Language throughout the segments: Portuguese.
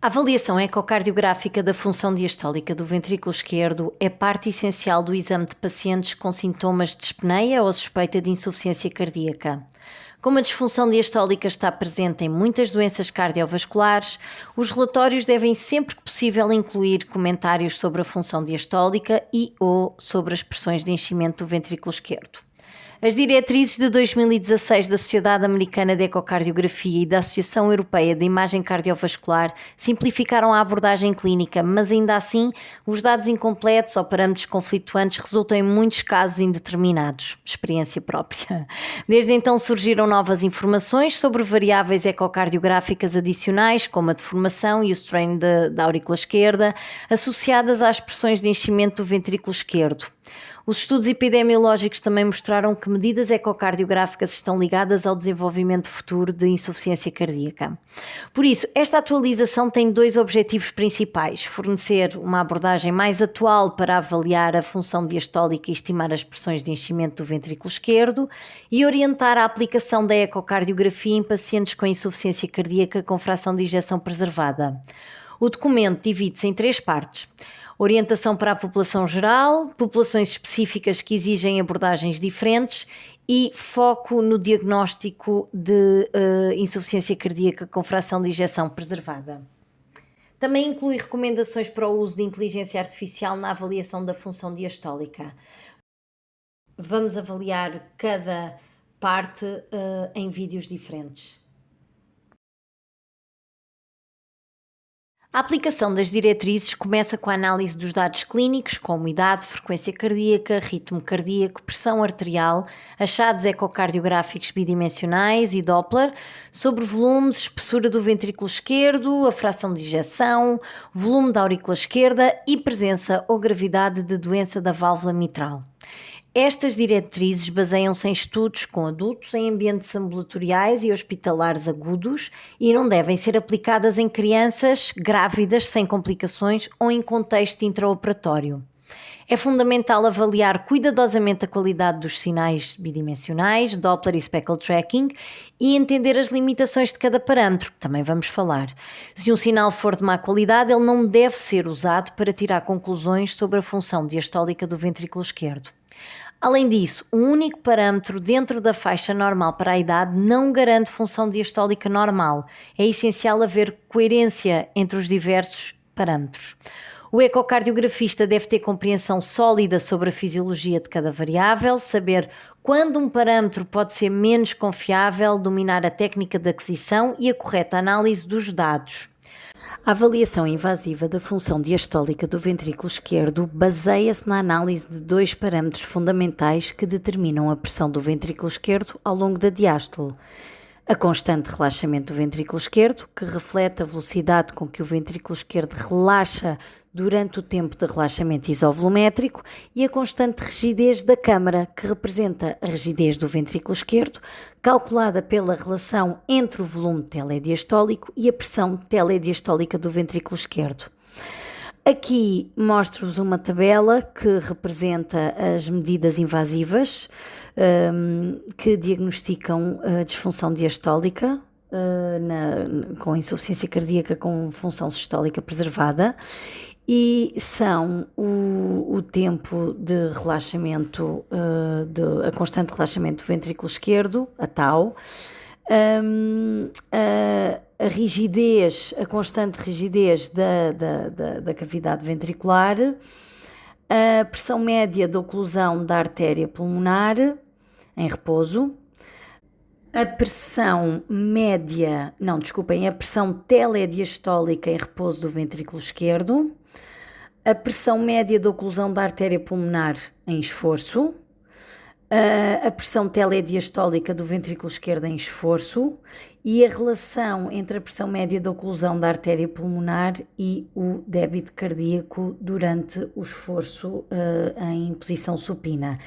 A avaliação ecocardiográfica da função diastólica do ventrículo esquerdo é parte essencial do exame de pacientes com sintomas de dispneia ou suspeita de insuficiência cardíaca. Como a disfunção diastólica está presente em muitas doenças cardiovasculares, os relatórios devem sempre que possível incluir comentários sobre a função diastólica e ou sobre as pressões de enchimento do ventrículo esquerdo. As diretrizes de 2016 da Sociedade Americana de Ecocardiografia e da Associação Europeia de Imagem Cardiovascular simplificaram a abordagem clínica, mas ainda assim os dados incompletos ou parâmetros conflituantes resultam em muitos casos indeterminados. Experiência própria. Desde então surgiram novas informações sobre variáveis ecocardiográficas adicionais, como a deformação e o strain da aurícula esquerda, associadas às pressões de enchimento do ventrículo esquerdo. Os estudos epidemiológicos também mostraram que medidas ecocardiográficas estão ligadas ao desenvolvimento futuro de insuficiência cardíaca. Por isso, esta atualização tem dois objetivos principais: fornecer uma abordagem mais atual para avaliar a função diastólica e estimar as pressões de enchimento do ventrículo esquerdo e orientar a aplicação da ecocardiografia em pacientes com insuficiência cardíaca com fração de ejeção preservada. O documento divide-se em três partes: orientação para a população geral, populações específicas que exigem abordagens diferentes e foco no diagnóstico de insuficiência cardíaca com fração de ejeção preservada. Também inclui recomendações para o uso de inteligência artificial na avaliação da função diastólica. Vamos avaliar cada parte em vídeos diferentes. A aplicação das diretrizes começa com a análise dos dados clínicos, como idade, frequência cardíaca, ritmo cardíaco, pressão arterial, achados ecocardiográficos bidimensionais e Doppler, sobre volumes, espessura do ventrículo esquerdo, a fração de ejeção, volume da aurícula esquerda e presença ou gravidade de doença da válvula mitral. Estas diretrizes baseiam-se em estudos com adultos em ambientes ambulatoriais e hospitalares agudos e não devem ser aplicadas em crianças grávidas sem complicações ou em contexto intraoperatório. É fundamental avaliar cuidadosamente a qualidade dos sinais bidimensionais, Doppler e Speckle Tracking, e entender as limitações de cada parâmetro, que também vamos falar. Se um sinal for de má qualidade, ele não deve ser usado para tirar conclusões sobre a função diastólica do ventrículo esquerdo. Além disso, um único parâmetro dentro da faixa normal para a idade não garante função diastólica normal. É essencial haver coerência entre os diversos parâmetros. O ecocardiografista deve ter compreensão sólida sobre a fisiologia de cada variável, saber quando um parâmetro pode ser menos confiável, dominar a técnica de aquisição e a correta análise dos dados. A avaliação invasiva da função diastólica do ventrículo esquerdo baseia-se na análise de dois parâmetros fundamentais que determinam a pressão do ventrículo esquerdo ao longo da diástole: a constante de relaxamento do ventrículo esquerdo, que reflete a velocidade com que o ventrículo esquerdo relaxa durante o tempo de relaxamento isovolumétrico, e a constante rigidez da câmara, que representa a rigidez do ventrículo esquerdo, calculada pela relação entre o volume telediastólico e a pressão telediastólica do ventrículo esquerdo. Aqui mostro-vos uma tabela que representa as medidas invasivas que diagnosticam a disfunção diastólica com insuficiência cardíaca com função sistólica preservada, e são o tempo de relaxamento, a constante de relaxamento do ventrículo esquerdo, a tau, a rigidez, a constante rigidez da cavidade ventricular, a pressão média de oclusão da artéria pulmonar em repouso, a pressão telediastólica em repouso do ventrículo esquerdo, a pressão média de oclusão da artéria pulmonar em esforço, a pressão telediastólica do ventrículo esquerdo em esforço e a relação entre a pressão média de oclusão da artéria pulmonar e o débito cardíaco durante o esforço em posição supina.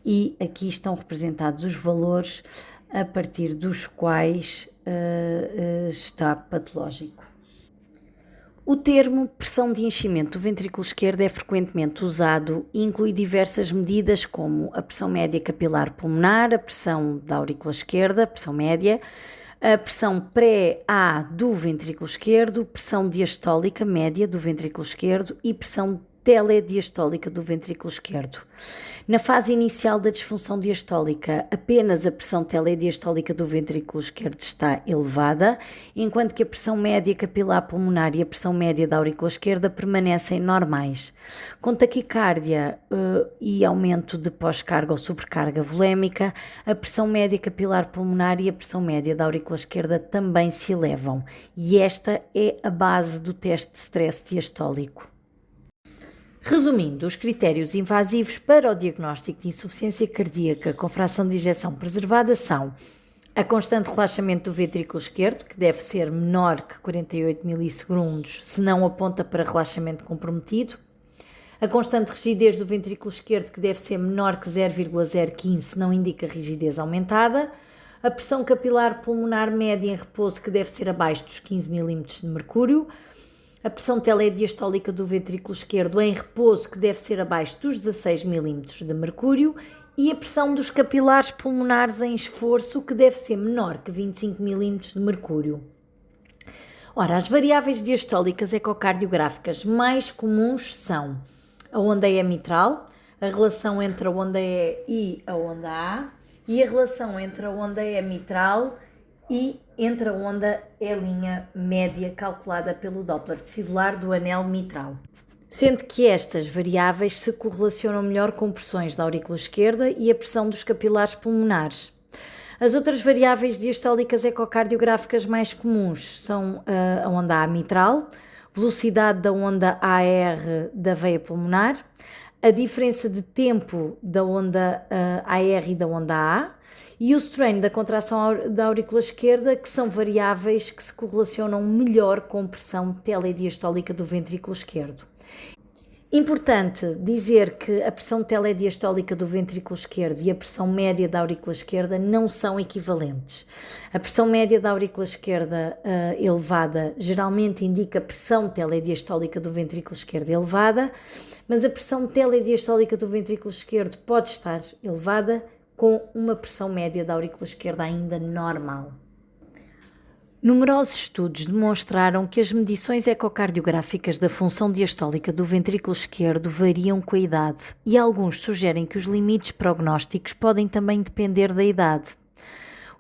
E aqui estão representados os valores a partir dos quais está patológico. O termo pressão de enchimento do ventrículo esquerdo é frequentemente usado e inclui diversas medidas como a pressão média capilar pulmonar, a pressão da aurícula esquerda, a pressão média, a pressão pré-A do ventrículo esquerdo, pressão diastólica média do ventrículo esquerdo e pressão telediastólica do ventrículo esquerdo. Na fase inicial da disfunção diastólica, apenas a pressão telediastólica do ventrículo esquerdo está elevada, enquanto que a pressão média capilar pulmonar e a pressão média da aurícula esquerda permanecem normais. Com taquicardia e aumento de pós-carga ou sobrecarga volémica, a pressão média capilar pulmonar e a pressão média da aurícula esquerda também se elevam, e esta é a base do teste de stress diastólico. Resumindo, os critérios invasivos para o diagnóstico de insuficiência cardíaca com fração de ejeção preservada são a constante relaxamento do ventrículo esquerdo, que deve ser menor que 48 milissegundos, se não aponta para relaxamento comprometido, a constante rigidez do ventrículo esquerdo, que deve ser menor que 0,015, se não indica rigidez aumentada, a pressão capilar pulmonar média em repouso, que deve ser abaixo dos 15 mm de mercúrio, a pressão telediastólica do ventrículo esquerdo em repouso, que deve ser abaixo dos 16 mm de mercúrio, e a pressão dos capilares pulmonares em esforço, que deve ser menor que 25 mm de mercúrio. Ora, as variáveis diastólicas ecocardiográficas mais comuns são a onda E mitral, a relação entre a onda E e a onda A, e a relação entre a onda E mitral e entre a onda E' média calculada pelo Doppler decidular do anel mitral. Sendo que estas variáveis se correlacionam melhor com pressões da aurícula esquerda e a pressão dos capilares pulmonares. As outras variáveis diastólicas ecocardiográficas mais comuns são a onda A mitral, velocidade da onda AR da veia pulmonar, a diferença de tempo da onda AR e da onda A, e o strain da contração da aurícula esquerda, que são variáveis que se correlacionam melhor com pressão telediastólica do ventrículo esquerdo. Importante dizer que a pressão telediastólica do ventrículo esquerdo e a pressão média da aurícula esquerda não são equivalentes. A pressão média da aurícula esquerda elevada geralmente indica a pressão telediastólica do ventrículo esquerdo elevada, mas a pressão telediastólica do ventrículo esquerdo pode estar elevada com uma pressão média da aurícula esquerda ainda normal. Numerosos estudos demonstraram que as medições ecocardiográficas da função diastólica do ventrículo esquerdo variam com a idade, e alguns sugerem que os limites prognósticos podem também depender da idade.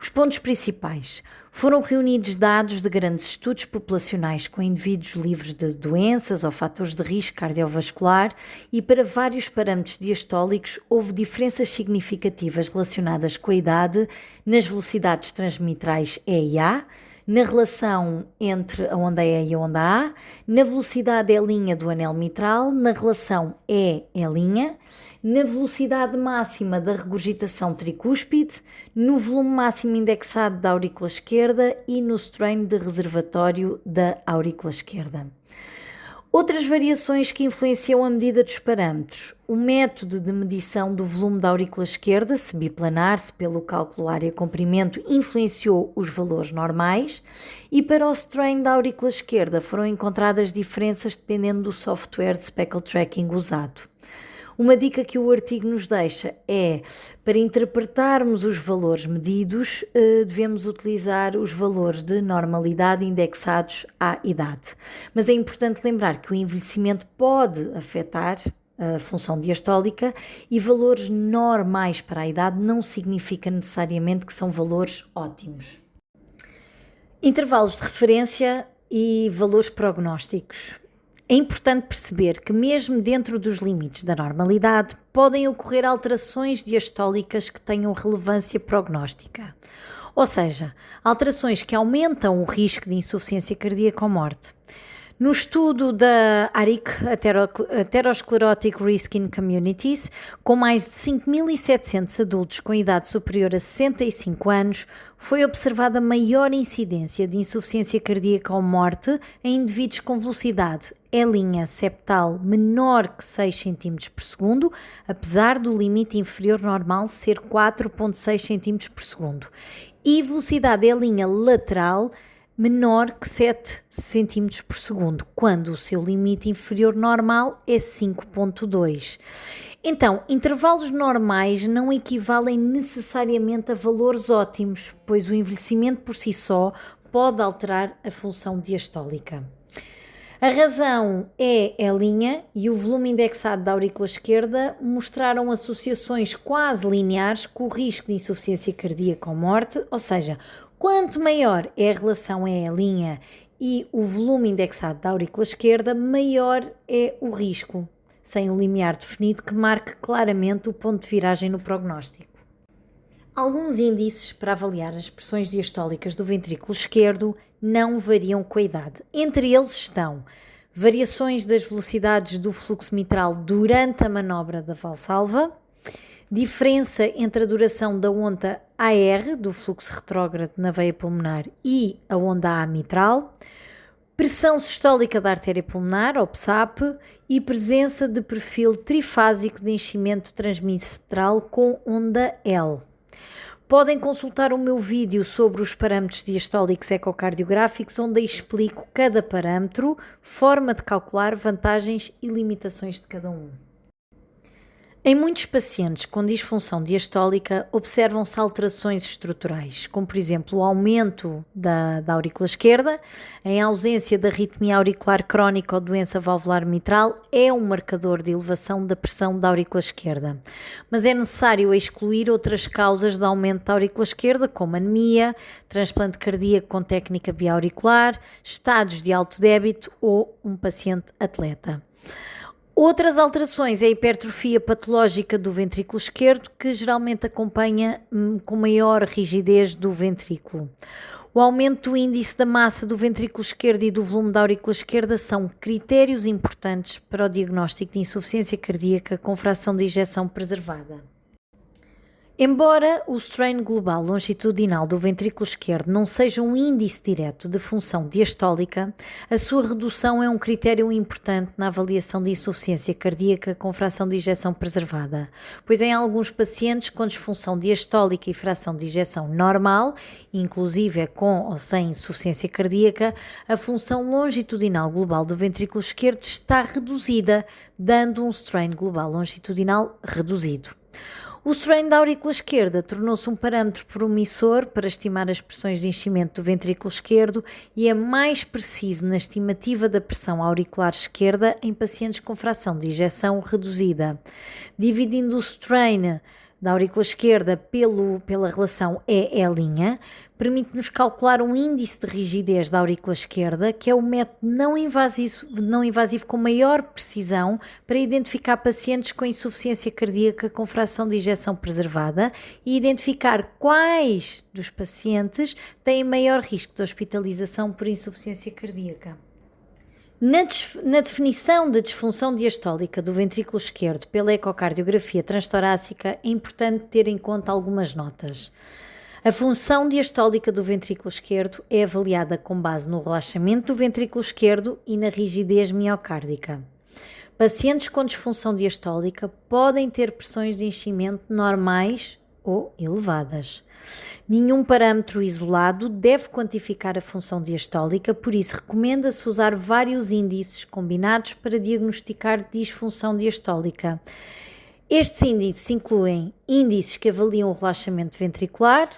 Os pontos principais: foram reunidos dados de grandes estudos populacionais com indivíduos livres de doenças ou fatores de risco cardiovascular, e para vários parâmetros diastólicos houve diferenças significativas relacionadas com a idade nas velocidades transmitrais E e A, na relação entre a onda E e a onda A, na velocidade E' do anel mitral, na relação E', na velocidade máxima da regurgitação tricúspide, no volume máximo indexado da aurícula esquerda e no strain de reservatório da aurícula esquerda. Outras variações que influenciam a medida dos parâmetros: o método de medição do volume da aurícula esquerda, se biplanar, se pelo cálculo área-comprimento, influenciou os valores normais, e para o strain da aurícula esquerda foram encontradas diferenças dependendo do software de speckle tracking usado. Uma dica que o artigo nos deixa é: para interpretarmos os valores medidos, devemos utilizar os valores de normalidade indexados à idade. Mas é importante lembrar que o envelhecimento pode afetar a função diastólica, e valores normais para a idade não significa necessariamente que são valores ótimos. Intervalos de referência e valores prognósticos. É importante perceber que, mesmo dentro dos limites da normalidade, podem ocorrer alterações diastólicas que tenham relevância prognóstica, ou seja, alterações que aumentam o risco de insuficiência cardíaca ou morte. No estudo da ARIC, Atherosclerotic Risk in Communities, com mais de 5.700 adultos com idade superior a 65 anos, foi observada maior incidência de insuficiência cardíaca ou morte em indivíduos com velocidade E' septal menor que 6 cm por segundo, apesar do limite inferior normal ser 4,6 cm por segundo, e velocidade E' lateral menor que 7 cm por segundo, quando o seu limite inferior normal é 5,2. Então, intervalos normais não equivalem necessariamente a valores ótimos, pois o envelhecimento por si só pode alterar a função diastólica. A razão é L' e o volume indexado da aurícula esquerda mostraram associações quase lineares com o risco de insuficiência cardíaca ou morte, ou seja, quanto maior é a relação L' e o volume indexado da aurícula esquerda, maior é o risco, sem um limiar definido que marque claramente o ponto de viragem no prognóstico. Alguns índices para avaliar as pressões diastólicas do ventrículo esquerdo não variam com a idade. Entre eles estão variações das velocidades do fluxo mitral durante a manobra da Valsalva, diferença entre a duração da onda AR, do fluxo retrógrado na veia pulmonar, e a onda A mitral, pressão sistólica da artéria pulmonar, ou PSAP, e presença de perfil trifásico de enchimento transmitral com onda L. Podem consultar o meu vídeo sobre os parâmetros diastólicos ecocardiográficos, onde explico cada parâmetro, forma de calcular, vantagens e limitações de cada um. Em muitos pacientes com disfunção diastólica, observam-se alterações estruturais, como por exemplo o aumento da aurícula esquerda, em ausência da arritmia auricular crónica ou doença valvular mitral, é um marcador de elevação da pressão da aurícula esquerda. Mas é necessário excluir outras causas de aumento da aurícula esquerda, como anemia, transplante cardíaco com técnica biauricular, estados de alto débito ou um paciente atleta. Outras alterações é a hipertrofia patológica do ventrículo esquerdo, que geralmente acompanha com maior rigidez do ventrículo. O aumento do índice da massa do ventrículo esquerdo e do volume da aurícula esquerda são critérios importantes para o diagnóstico de insuficiência cardíaca com fração de ejeção preservada. Embora o strain global longitudinal do ventrículo esquerdo não seja um índice direto de função diastólica, a sua redução é um critério importante na avaliação de insuficiência cardíaca com fração de ejeção preservada, pois em alguns pacientes com disfunção diastólica e fração de ejeção normal, inclusive com ou sem insuficiência cardíaca, a função longitudinal global do ventrículo esquerdo está reduzida, dando um strain global longitudinal reduzido. O strain da aurícula esquerda tornou-se um parâmetro promissor para estimar as pressões de enchimento do ventrículo esquerdo e é mais preciso na estimativa da pressão auricular esquerda em pacientes com fração de ejeção reduzida. Dividindo o strain da aurícula esquerda pela relação E', permite-nos calcular um índice de rigidez da aurícula esquerda, que é o método não invasivo com maior precisão para identificar pacientes com insuficiência cardíaca com fração de ejeção preservada e identificar quais dos pacientes têm maior risco de hospitalização por insuficiência cardíaca. Na definição da disfunção diastólica do ventrículo esquerdo pela ecocardiografia transtorácica, é importante ter em conta algumas notas. A função diastólica do ventrículo esquerdo é avaliada com base no relaxamento do ventrículo esquerdo e na rigidez miocárdica. Pacientes com disfunção diastólica podem ter pressões de enchimento normais ou elevadas. Nenhum parâmetro isolado deve quantificar a função diastólica, por isso recomenda-se usar vários índices combinados para diagnosticar disfunção diastólica. Estes índices incluem índices que avaliam o relaxamento ventricular,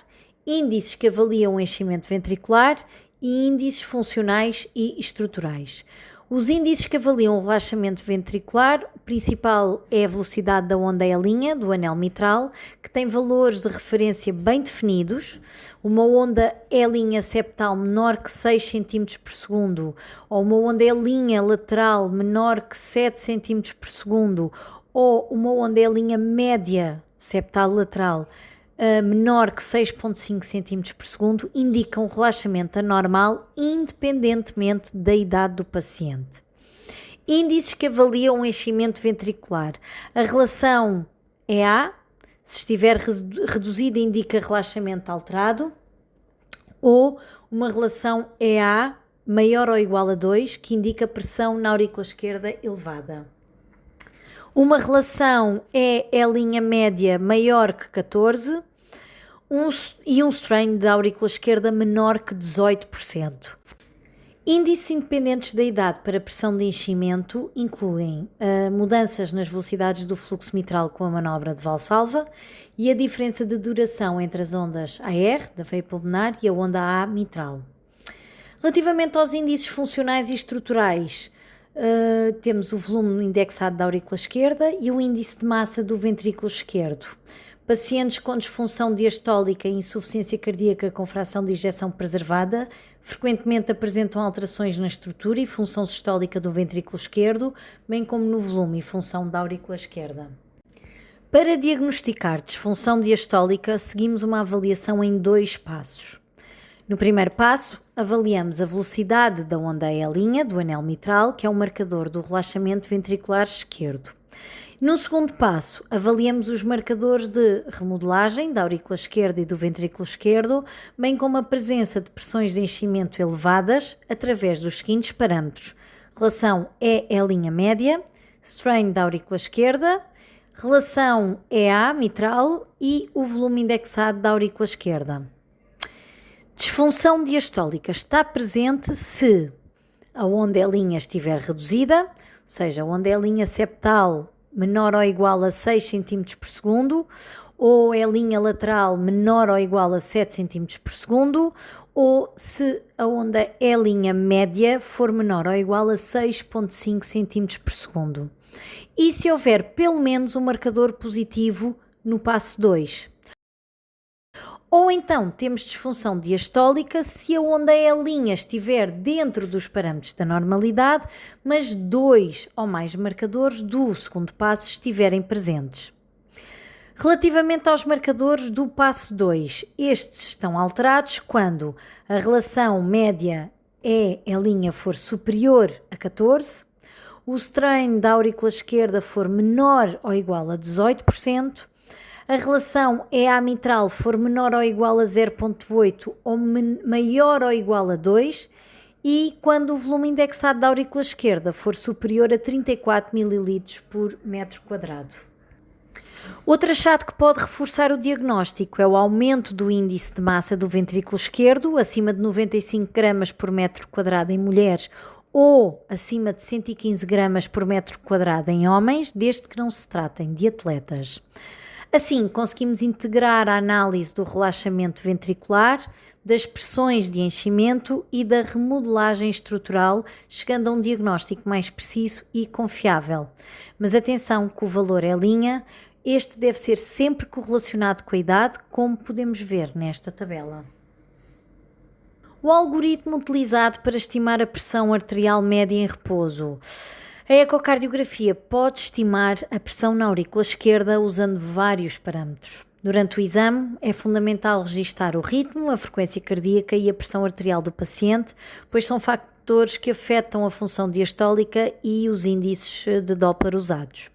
índices que avaliam o enchimento ventricular e índices funcionais e estruturais. Os índices que avaliam o relaxamento ventricular, o principal é a velocidade da onda E' do anel mitral, que tem valores de referência bem definidos. Uma onda E' septal menor que 6 cm por segundo ou uma onda E' lateral menor que 7 cm por segundo ou uma onda E' média septal lateral menor que 6,5 cm por segundo indicam relaxamento anormal independentemente da idade do paciente. Índices que avaliam o enchimento ventricular. A relação é A, se estiver reduzida indica relaxamento alterado, ou uma relação EA maior ou igual a 2, que indica pressão na aurícula esquerda elevada. Uma relação E' média maior que 14, e um strain da aurícula esquerda menor que 18%. Índices independentes da idade para pressão de enchimento incluem mudanças nas velocidades do fluxo mitral com a manobra de Valsalva e a diferença de duração entre as ondas AR, da veia pulmonar, e a onda A mitral. Relativamente aos índices funcionais e estruturais, temos o volume indexado da aurícula esquerda e o índice de massa do ventrículo esquerdo. Pacientes com disfunção diastólica e insuficiência cardíaca com fração de ejeção preservada frequentemente apresentam alterações na estrutura e função sistólica do ventrículo esquerdo, bem como no volume e função da aurícula esquerda. Para diagnosticar disfunção diastólica, seguimos uma avaliação em 2 passos. No primeiro passo, avaliamos a velocidade da onda E' do anel mitral, que é um marcador do relaxamento ventricular esquerdo. No segundo passo, avaliamos os marcadores de remodelagem da aurícula esquerda e do ventrículo esquerdo, bem como a presença de pressões de enchimento elevadas através dos seguintes parâmetros: relação E' média, strain da aurícula esquerda, relação EA mitral e o volume indexado da aurícula esquerda. Disfunção diastólica está presente se a onda E' estiver reduzida, ou seja, a onda E' septal menor ou igual a 6 cm por segundo, ou E' lateral menor ou igual a 7 cm por segundo, ou se a onda E' média for menor ou igual a 6,5 cm por segundo. E se houver pelo menos um marcador positivo no passo 2. Ou então temos disfunção diastólica se a onda E' estiver dentro dos parâmetros da normalidade, mas 2 ou mais marcadores do segundo passo estiverem presentes. Relativamente aos marcadores do passo 2, estes estão alterados quando a relação média E' for superior a 14, o strain da aurícula esquerda for menor ou igual a 18%, a relação EA mitral for menor ou igual a 0,8 ou maior ou igual a 2 e quando o volume indexado da aurícula esquerda for superior a 34 ml por metro quadrado. Outro achado que pode reforçar o diagnóstico é o aumento do índice de massa do ventrículo esquerdo, acima de 95 gramas por metro quadrado em mulheres ou acima de 115 gramas por metro quadrado em homens, desde que não se tratem de atletas. Assim, conseguimos integrar a análise do relaxamento ventricular, das pressões de enchimento e da remodelagem estrutural, chegando a um diagnóstico mais preciso e confiável. Mas atenção que o valor é linha, este deve ser sempre correlacionado com a idade, como podemos ver nesta tabela. O algoritmo utilizado para estimar a pressão arterial média em repouso. A ecocardiografia pode estimar a pressão na aurícula esquerda usando vários parâmetros. Durante o exame, é fundamental registar o ritmo, a frequência cardíaca e a pressão arterial do paciente, pois são fatores que afetam a função diastólica e os índices de Doppler usados.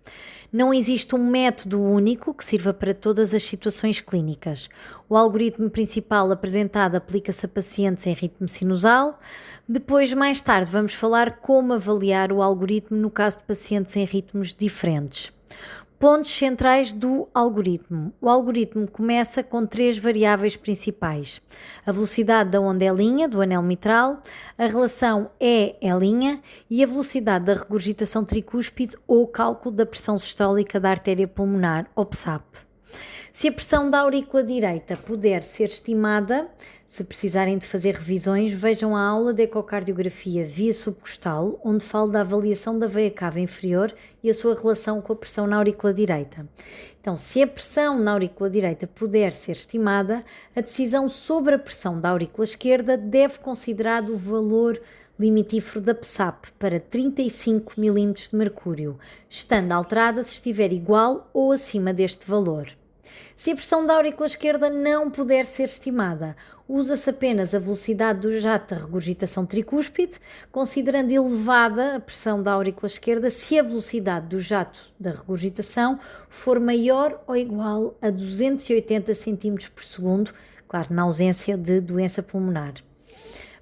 Não existe um método único que sirva para todas as situações clínicas. O algoritmo principal apresentado aplica-se a pacientes em ritmo sinusal. Depois, mais tarde, vamos falar como avaliar o algoritmo no caso de pacientes em ritmos diferentes. Pontos centrais do algoritmo. O algoritmo começa com 3 variáveis principais: a velocidade da onda E' do anel mitral, a relação E' e a velocidade da regurgitação tricúspide ou cálculo da pressão sistólica da artéria pulmonar, ou PSAP. Se a pressão da aurícula direita puder ser estimada, se precisarem de fazer revisões, vejam a aula de ecocardiografia via subcostal, onde falo da avaliação da veia cava inferior e a sua relação com a pressão na aurícula direita. Então, se a pressão na aurícula direita puder ser estimada, a decisão sobre a pressão da aurícula esquerda deve considerar o valor limitífero da PSAP para 35 mm de mercúrio, estando alterada se estiver igual ou acima deste valor. Se a pressão da aurícula esquerda não puder ser estimada, usa-se apenas a velocidade do jato da regurgitação tricúspide, considerando elevada a pressão da aurícula esquerda se a velocidade do jato da regurgitação for maior ou igual a 280 cm por segundo, claro, na ausência de doença pulmonar.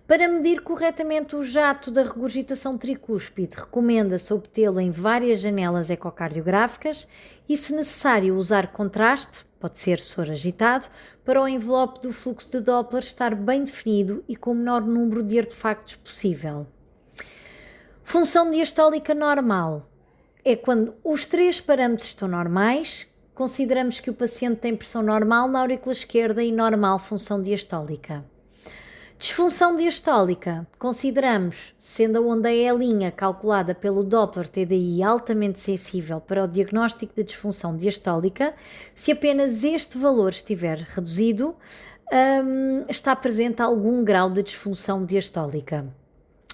Para medir corretamente o jato da regurgitação tricúspide, recomenda-se obtê-lo em várias janelas ecocardiográficas e, se necessário, usar contraste, pode ser soro agitado, para o envelope do fluxo de Doppler estar bem definido e com o menor número de artefactos possível. Função diastólica normal é quando os 3 parâmetros estão normais, consideramos que o paciente tem pressão normal na aurícula esquerda e normal função diastólica. Disfunção diastólica, consideramos, sendo a onda E' calculada pelo Doppler TDI altamente sensível para o diagnóstico de disfunção diastólica, se apenas este valor estiver reduzido, está presente algum grau de disfunção diastólica.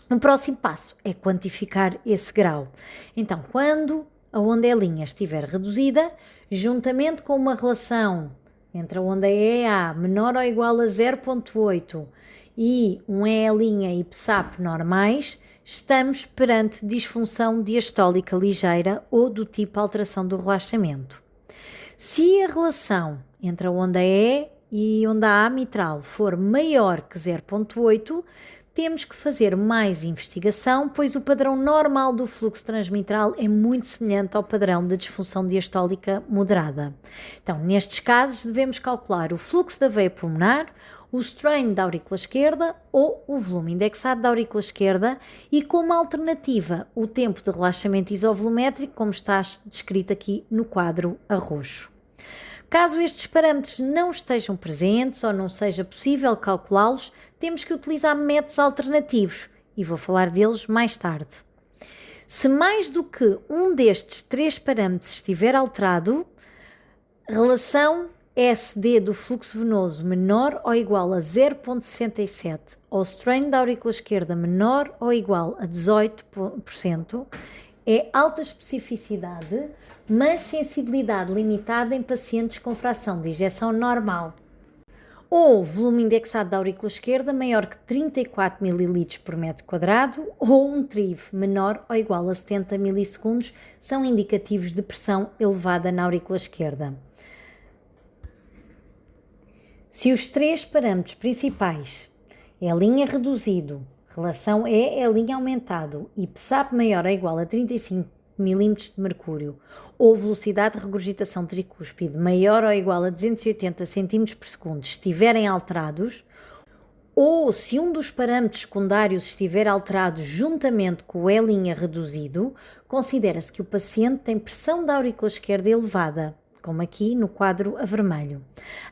O próximo passo é quantificar esse grau. Então, quando a onda E' estiver reduzida, juntamente com uma relação entre a onda EA menor ou igual a 0,8 e um E' e PSAP normais, estamos perante disfunção diastólica ligeira ou do tipo alteração do relaxamento. Se a relação entre a onda E e onda A mitral for maior que 0,8, temos que fazer mais investigação, pois o padrão normal do fluxo transmitral é muito semelhante ao padrão de disfunção diastólica moderada. Então, nestes casos, devemos calcular o fluxo da veia pulmonar, o strain da aurícula esquerda ou o volume indexado da aurícula esquerda e, como alternativa, o tempo de relaxamento isovolumétrico, como está descrito aqui no quadro a roxo. Caso estes parâmetros não estejam presentes ou não seja possível calculá-los, temos que utilizar métodos alternativos e vou falar deles mais tarde. Se mais do que um destes 3 parâmetros estiver alterado, relação SD do fluxo venoso menor ou igual a 0,67 ou strain da aurícula esquerda menor ou igual a 18%, é alta especificidade, mas sensibilidade limitada em pacientes com fração de ejeção normal. Ou volume indexado da aurícula esquerda maior que 34 ml por metro quadrado ou um TRIV menor ou igual a 70 milissegundos são indicativos de pressão elevada na aurícula esquerda. Se os 3 parâmetros principais, E' reduzido, relação E' aumentado e PSAP maior ou igual a 35 mm de mercúrio ou velocidade de regurgitação tricúspide maior ou igual a 280 cm por segundo estiverem alterados, ou se um dos parâmetros secundários estiver alterado juntamente com o E' reduzido, considera-se que o paciente tem pressão da aurícula esquerda elevada, como aqui no quadro a vermelho.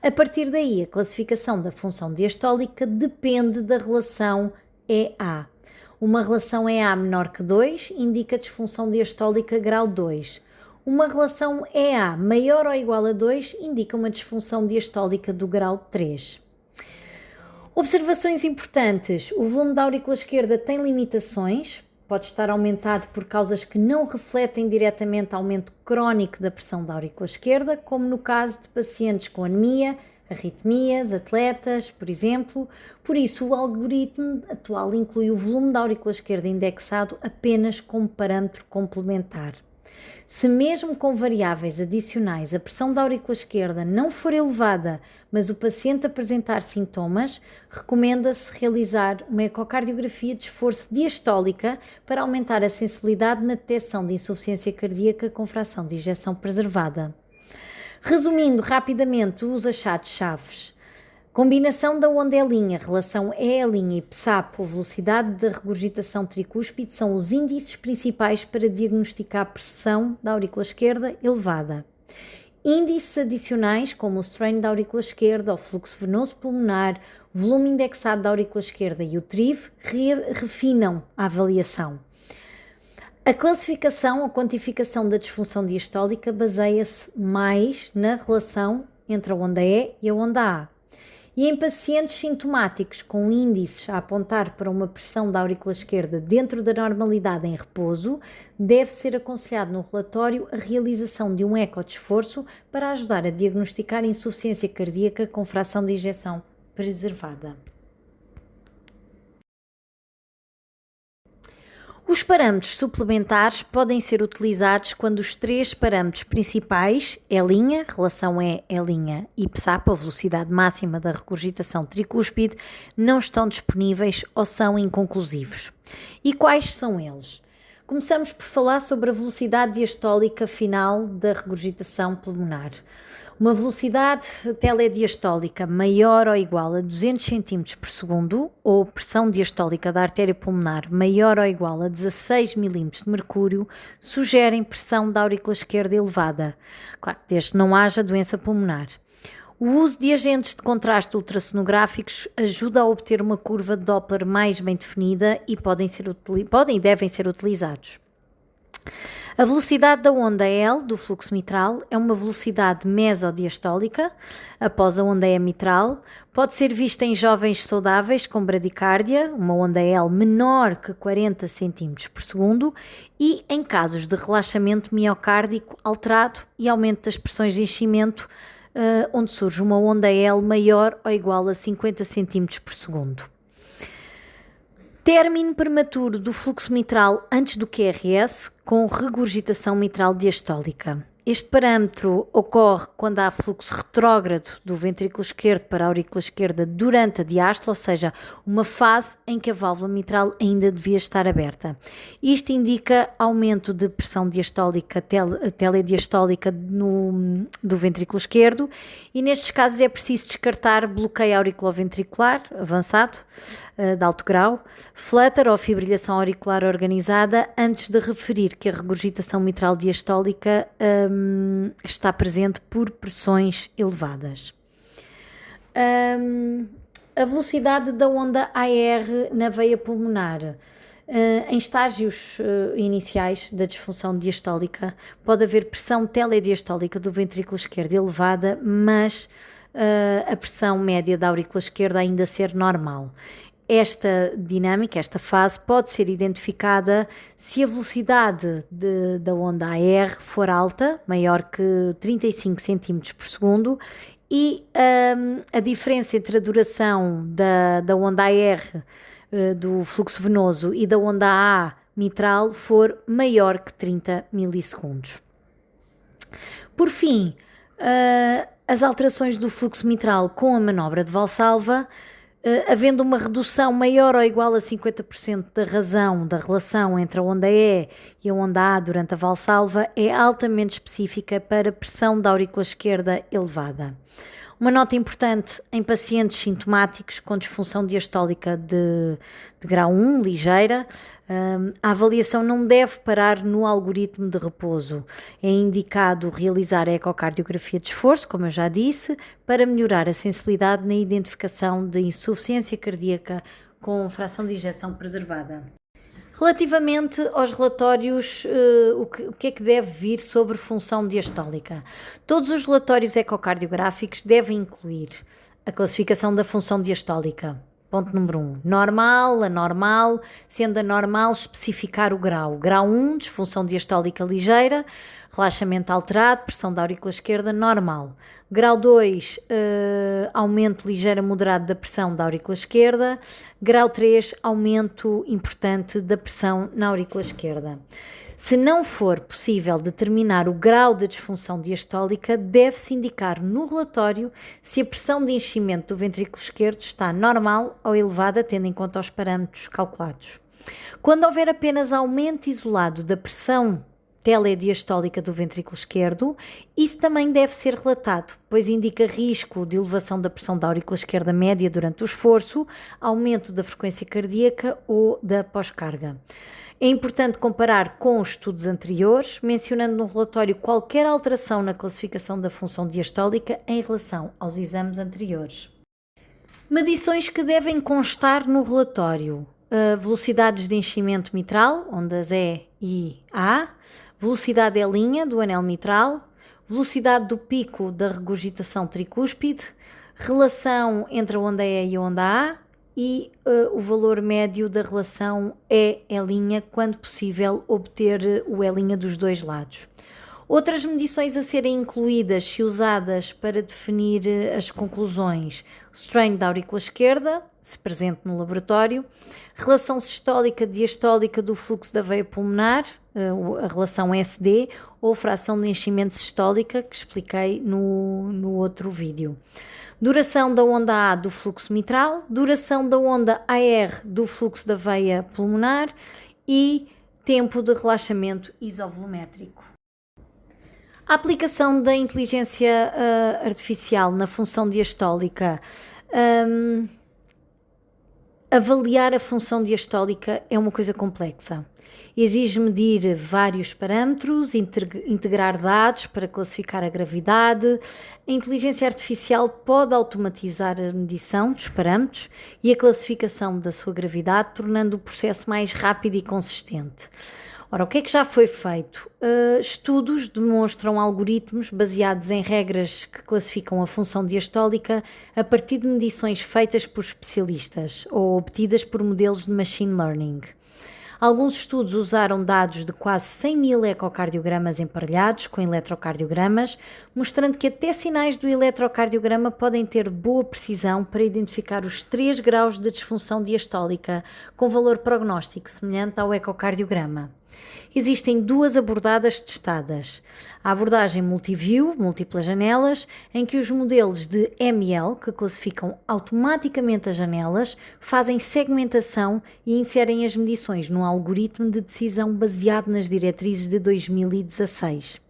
A partir daí, a classificação da função diastólica depende da relação EA. Uma relação EA menor que 2 indica disfunção diastólica grau 2. Uma relação EA maior ou igual a 2 indica uma disfunção diastólica do grau 3. Observações importantes. O volume da aurícula esquerda tem limitações, pode estar aumentado por causas que não refletem diretamente aumento crónico da pressão da aurícula esquerda, como no caso de pacientes com anemia, arritmias, atletas, por exemplo. Por isso, o algoritmo atual inclui o volume da aurícula esquerda indexado apenas como parâmetro complementar. Se mesmo com variáveis adicionais a pressão da aurícula esquerda não for elevada, mas o paciente apresentar sintomas, recomenda-se realizar uma ecocardiografia de esforço diastólica para aumentar a sensibilidade na detecção de insuficiência cardíaca com fração de ejeção preservada. Resumindo rapidamente os achados-chave: combinação da onda E', relação E' e PSAP, ou velocidade da regurgitação tricúspide, são os índices principais para diagnosticar a pressão da aurícula esquerda elevada. Índices adicionais, como o strain da aurícula esquerda, o fluxo venoso pulmonar, volume indexado da aurícula esquerda e o TRIV, refinam a avaliação. A classificação ou quantificação da disfunção diastólica baseia-se mais na relação entre a onda E e a onda A. E em pacientes sintomáticos com índices a apontar para uma pressão da aurícula esquerda dentro da normalidade em repouso, deve ser aconselhado no relatório a realização de um eco de esforço para ajudar a diagnosticar insuficiência cardíaca com fração de ejeção preservada. Os parâmetros suplementares podem ser utilizados quando os três parâmetros principais, E', relação E', e PSAP, a velocidade máxima da regurgitação tricúspide, não estão disponíveis ou são inconclusivos. E quais são eles? Começamos por falar sobre a velocidade diastólica final da regurgitação pulmonar. Uma velocidade telediastólica maior ou igual a 200 cm por segundo ou pressão diastólica da artéria pulmonar maior ou igual a 16 mm de mercúrio sugerem pressão da aurícula esquerda elevada, claro, desde que não haja doença pulmonar. O uso de agentes de contraste ultrassonográficos ajuda a obter uma curva de Doppler mais bem definida e podem e devem ser utilizados. A velocidade da onda L do fluxo mitral é uma velocidade mesodiastólica após a onda E mitral. Pode ser vista em jovens saudáveis com bradicárdia, uma onda L menor que 40 cm por segundo, e em casos de relaxamento miocárdico alterado e aumento das pressões de enchimento, onde surge uma onda L maior ou igual a 50 cm por segundo. Término prematuro do fluxo mitral antes do QRS com regurgitação mitral diastólica. Este parâmetro ocorre quando há fluxo retrógrado do ventrículo esquerdo para a aurícula esquerda durante a diástole, ou seja, uma fase em que a válvula mitral ainda devia estar aberta. Isto indica aumento de pressão diastólica, telediastólica do ventrículo esquerdo, e nestes casos é preciso descartar bloqueio auriculoventricular avançado, de alto grau, flutter ou fibrilhação auricular organizada, antes de referir que a regurgitação mitral diastólica está presente por pressões elevadas. A velocidade da onda AR na veia pulmonar. Em estágios iniciais da disfunção diastólica, pode haver pressão telediastólica do ventrículo esquerdo elevada, mas a pressão média da aurícula esquerda ainda ser normal. Esta dinâmica, esta fase, pode ser identificada se a velocidade da onda AR for alta, maior que 35 cm por segundo, e a diferença entre a duração da onda AR do fluxo venoso e da onda A mitral for maior que 30 milissegundos. Por fim, as alterações do fluxo mitral com a manobra de Valsalva, havendo uma redução maior ou igual a 50% da relação entre a onda E e a onda A durante a Valsalva, é altamente específica para pressão da aurícula esquerda elevada. Uma nota importante em pacientes sintomáticos com disfunção diastólica de grau 1, ligeira, a avaliação não deve parar no algoritmo de repouso. É indicado realizar a ecocardiografia de esforço, como eu já disse, para melhorar a sensibilidade na identificação de insuficiência cardíaca com fração de ejeção preservada. Relativamente aos relatórios, o que é que deve vir sobre função diastólica? Todos os relatórios ecocardiográficos devem incluir a classificação da função diastólica. Ponto número 1. Normal, anormal, sendo anormal especificar o grau. Grau 1, disfunção diastólica ligeira, relaxamento alterado, pressão da aurícula esquerda, normal. Grau 2, aumento ligeiro a moderado da pressão da aurícula esquerda. Grau 3, aumento importante da pressão na aurícula esquerda. Se não for possível determinar o grau de disfunção diastólica, deve-se indicar no relatório se a pressão de enchimento do ventrículo esquerdo está normal ou elevada, tendo em conta os parâmetros calculados. Quando houver apenas aumento isolado da pressão telediastólica do ventrículo esquerdo, isso também deve ser relatado, pois indica risco de elevação da pressão da aurícula esquerda média durante o esforço, aumento da frequência cardíaca ou da pós-carga. É importante comparar com os estudos anteriores, mencionando no relatório qualquer alteração na classificação da função diastólica em relação aos exames anteriores. Medições que devem constar no relatório: velocidades de enchimento mitral, ondas E e A, velocidade E' do anel mitral, velocidade do pico da regurgitação tricúspide, relação entre a onda E e a onda A e o valor médio da relação E', quando possível obter o E' dos dois lados. Outras medições a serem incluídas se usadas para definir as conclusões: o strain da aurícula esquerda, se presente no laboratório, relação sistólica-diastólica do fluxo da veia pulmonar, a relação SD, ou fração de enchimento sistólica, que expliquei no outro vídeo. Duração da onda A do fluxo mitral, duração da onda AR do fluxo da veia pulmonar e tempo de relaxamento isovolumétrico. A aplicação da inteligência artificial na função diastólica. Avaliar a função diastólica é uma coisa complexa. Exige medir vários parâmetros, integrar dados para classificar a gravidade. A inteligência artificial pode automatizar a medição dos parâmetros e a classificação da sua gravidade, tornando o processo mais rápido e consistente. Ora, o que é que já foi feito? Estudos demonstram algoritmos baseados em regras que classificam a função diastólica a partir de medições feitas por especialistas ou obtidas por modelos de machine learning. Alguns estudos usaram dados de quase 100 mil ecocardiogramas emparelhados com eletrocardiogramas, mostrando que até sinais do eletrocardiograma podem ter boa precisão para identificar os 3 graus de disfunção diastólica, com valor prognóstico semelhante ao ecocardiograma. Existem 2 abordagens testadas. A abordagem multiview, múltiplas janelas, em que os modelos de ML, que classificam automaticamente as janelas, fazem segmentação e inserem as medições num algoritmo de decisão baseado nas diretrizes de 2016.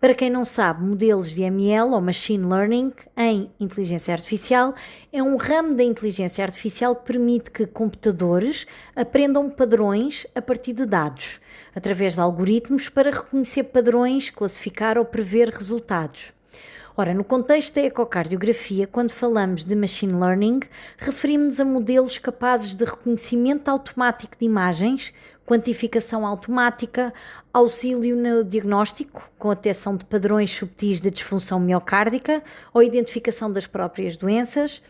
Para quem não sabe, modelos de ML ou Machine Learning em inteligência artificial é um ramo da inteligência artificial que permite que computadores aprendam padrões a partir de dados, através de algoritmos para reconhecer padrões, classificar ou prever resultados. Ora, no contexto da ecocardiografia, quando falamos de Machine Learning, referimos-nos a modelos capazes de reconhecimento automático de imagens, quantificação automática, auxílio no diagnóstico, com a detecção de padrões subtis de disfunção miocárdica ou identificação das próprias doenças,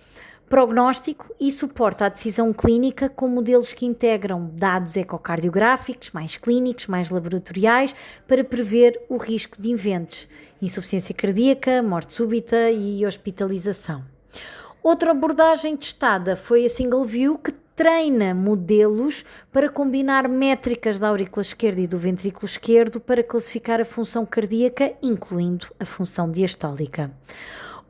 prognóstico e suporte à decisão clínica com modelos que integram dados ecocardiográficos, mais clínicos, mais laboratoriais, para prever o risco de eventos, insuficiência cardíaca, morte súbita e hospitalização. Outra abordagem testada foi a Single View, que treina modelos para combinar métricas da aurícula esquerda e do ventrículo esquerdo para classificar a função cardíaca, incluindo a função diastólica.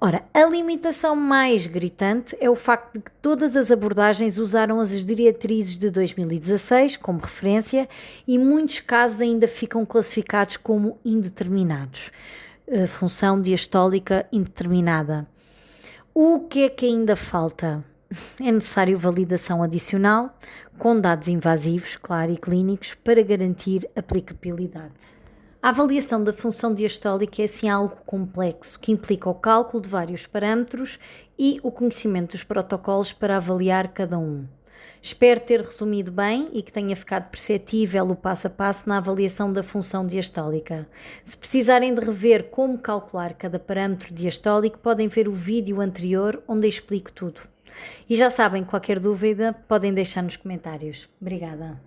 Ora, a limitação mais gritante é o facto de que todas as abordagens usaram as diretrizes de 2016 como referência e muitos casos ainda ficam classificados como indeterminados. Função diastólica indeterminada. O que é que ainda falta? É necessário validação adicional, com dados invasivos, claro, e clínicos, para garantir aplicabilidade. A avaliação da função diastólica é assim algo complexo, que implica o cálculo de vários parâmetros e o conhecimento dos protocolos para avaliar cada um. Espero ter resumido bem e que tenha ficado perceptível o passo a passo na avaliação da função diastólica. Se precisarem de rever como calcular cada parâmetro diastólico, podem ver o vídeo anterior onde explico tudo. E já sabem, qualquer dúvida podem deixar nos comentários. Obrigada.